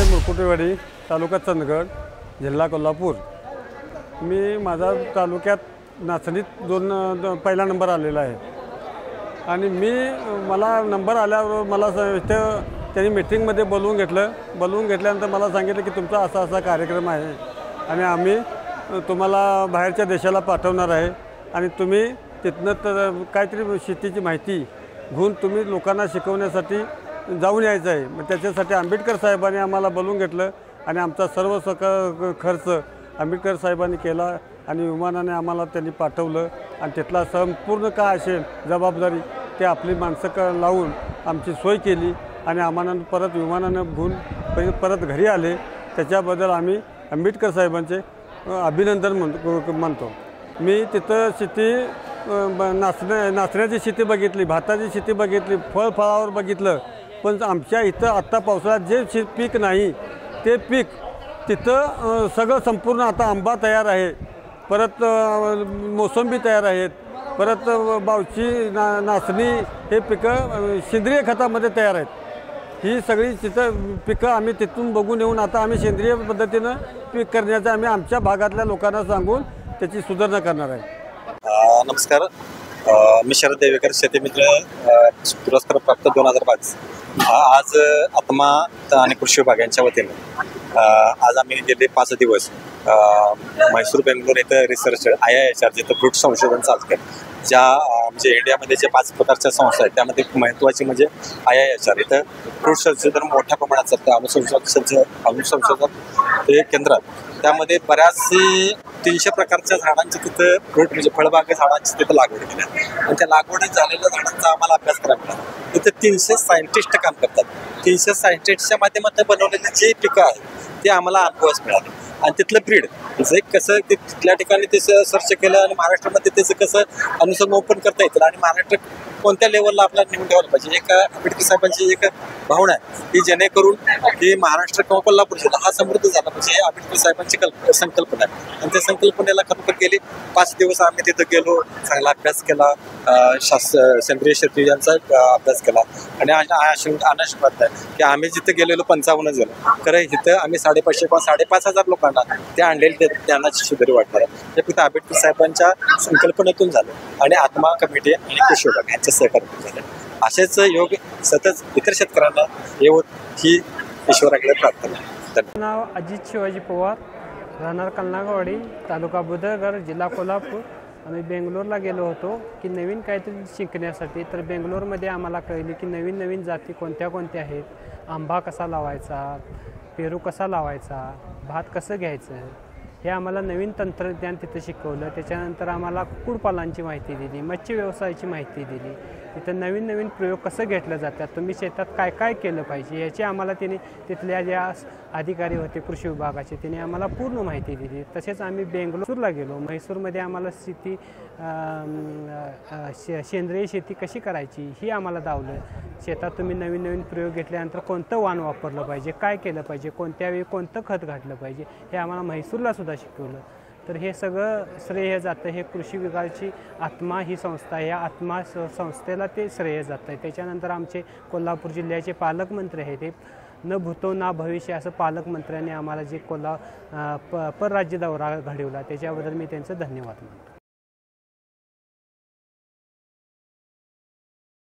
मुकुटेवाडी तालुका चंदगड जिल्हा कोल्हापूर। मी माझा तालुक्यात नाचणीत पहिला नंबर आलेला आहे आणि मला नंबर आल्यावर मला इथं त्यांनी मीटिंगमध्ये बोलवून घेतल्यानंतर मला सांगितलं की तुमचा असा कार्यक्रम आहे आणि आम्ही तुम्हाला बाहेरच्या देशाला पाठवणार आहे आणि तुम्ही तिथनं काहीतरी शेतीची माहिती घेऊन तुम्ही लोकांना शिकवण्यासाठी जाऊन यायचं आहे। मग त्याच्यासाठी आंबेडकर साहेबांनी आम्हाला बोलवून घेतलं आणि आमचा सर्व खर्च आंबेडकर साहेबांनी केला आणि विमानाने आम्हाला त्यांनी पाठवलं आणि तिथला संपूर्ण काय असेल जबाबदारी ते आपली माणसं लावून आमची सोय केली आणि आम्हाला परत विमानानं घेऊन परत घरी आले। त्याच्याबद्दल आम्ही आंबेडकर साहेबांचे अभिनंदन मानतो। मी तिथं शेती नाचण्याची शेती बघितली, भाताची शेती बघितली, फळावर बघितलं, पण आमच्या इथं आत्ता पावसाळ्यात जे पीक नाही ते पीक तिथं सगळं संपूर्ण आता आंबा तयार आहे, परत मोसंबी तयार आहेत, परत बावची नाचणी हे पिकं सेंद्रिय खतामध्ये तयार आहेत। ही सगळी तिथं पिकं आम्ही तिथून बघून येऊन आता आम्ही सेंद्रिय पद्धतीनं पीक करण्याचं आम्ही आमच्या भागातल्या लोकांना सांगून त्याची सुधारणा करणार आहे। नमस्कार, मी शरद देवेकर, शेतीमित्र पुरस्कार प्राप्त 2005। आज आत्मा आणि कृषी विभाग यांच्या वतीने आज आम्ही गेले 5 दिवस म्हैसूर बेंगलोर इथं रिसर्च IIHR जिथं फ्रूट संशोधन चालतं, ज्या म्हणजे इंडियामध्ये जे 5 प्रकारच्या संस्था आहेत त्यामध्ये महत्त्वाची म्हणजे IIHR इथं फ्रूट संशोधन मोठ्या प्रमाणात चालतं। अणुसंशोधन हे केंद्र, त्यामध्ये बऱ्याचशे 300 प्रकारच्या झाडांची तिथं फ्रूट म्हणजे फळबाग झाडांची तिथं लागवड केली आणि त्या लागवडीत झालेल्या झाडांचा आम्हाला अभ्यास करायला मिळाला। तिथं 300 सायंटिस्ट काम करतात। 300 सायंटिस्टच्या माध्यमातून बनवलेली जी पिकं आहेत ते आम्हाला अनुभवास मिळाले आणि तिथलं ब्रीड म्हणजे कसं ते तिथल्या ठिकाणी त्याचं सर्च केलं आणि महाराष्ट्रामध्ये त्याचं कसं अनुसंधान करता येतील आणि महाराष्ट्र कोणत्या लेवलला आपल्याला नेऊन ठेवायला पाहिजे। एक आंबेडकर साहेबांची एक भावना आहे की जेणेकरून की महाराष्ट्र किंवा कोल्हापूर जिल्हा हा समृद्ध झाला पाहिजे, हे आंबेडकर साहेबांची संकल्पना आहे आणि त्या संकल्पनेला खरोखर गेली 5 दिवस आम्ही तिथं गेलो, चांगला अभ्यास केला, सेंद्रिय शेती यांचा अभ्यास केला आणि आनंद वाटतं की आम्ही जिथं गेलेलो 55 झालो, खरं इथं आम्ही 550 किंवा 5,500 लोकांना ते आणलेले ज्ञानाची सुधारी वाटणार आहे। हे फक्त आंबेडकर साहेबांच्या संकल्पनेतून झालं आणि आत्मा कमिटी आणि कृषी विभाग यांच्या सहकार्यातून झालं। असेच योग सतत इतर शेतकऱ्यांना येऊन ही ईश्वराकडे प्रार्थना आहे। नाव अजित शिवाजी पवार, राहणार कलनागवाडी, तालुका बुदरगड, जिल्हा कोल्हापूर। आम्ही बेंगलोरला गेलो होतो की नवीन काहीतरी शिकण्यासाठी, तर बेंगलोरमध्ये आम्हाला कळले की नवीन जाती कोणत्या आहेत, आंबा कसा लावायचा, पेरू कसा लावायचा, भात कसं घ्यायचं, हे आम्हाला नवीन तंत्रज्ञान तिथं शिकवलं। त्याच्यानंतर आम्हाला कुक्कुटपालनाची माहिती दिली, मत्स्य व्यवसायाची माहिती दिली, तिथं नवीन प्रयोग कसं घेतलं जातात, तुम्ही शेतात काय केलं पाहिजे याची आम्हाला त्यांनी तिथल्या ज्या अधिकारी होते कृषी विभागाचे त्यांनी आम्हाला पूर्ण माहिती दिली। तसेच आम्ही बेंगलोरला गेलो, म्हैसूरमध्ये आम्हाला शेती सेंद्रिय शेती कशी करायची ही आम्हाला दावलं। शेतात तुम्ही नवीन प्रयोग घेतल्यानंतर कोणतं वाण वापरलं पाहिजे, काय केलं पाहिजे, कोणत्या वेळी कोणतं खत घातलं पाहिजे हे आम्हाला म्हैसूरला सुद्धा शिकवलं। तर हे सगळं श्रेय जातं हे कृषी विभागाची आत्मा ही संस्था आहे, या आत्मा संस्थेला ते श्रेय जातं आहे। त्याच्यानंतर आमचे कोल्हापूर जिल्ह्याचे पालकमंत्री आहेत, हे न भूतो ना भविष्य असं पालकमंत्र्यांनी आम्हाला जे परराज्य दौरा घडवला त्याच्याबद्दल मी त्यांचं धन्यवाद मानतो।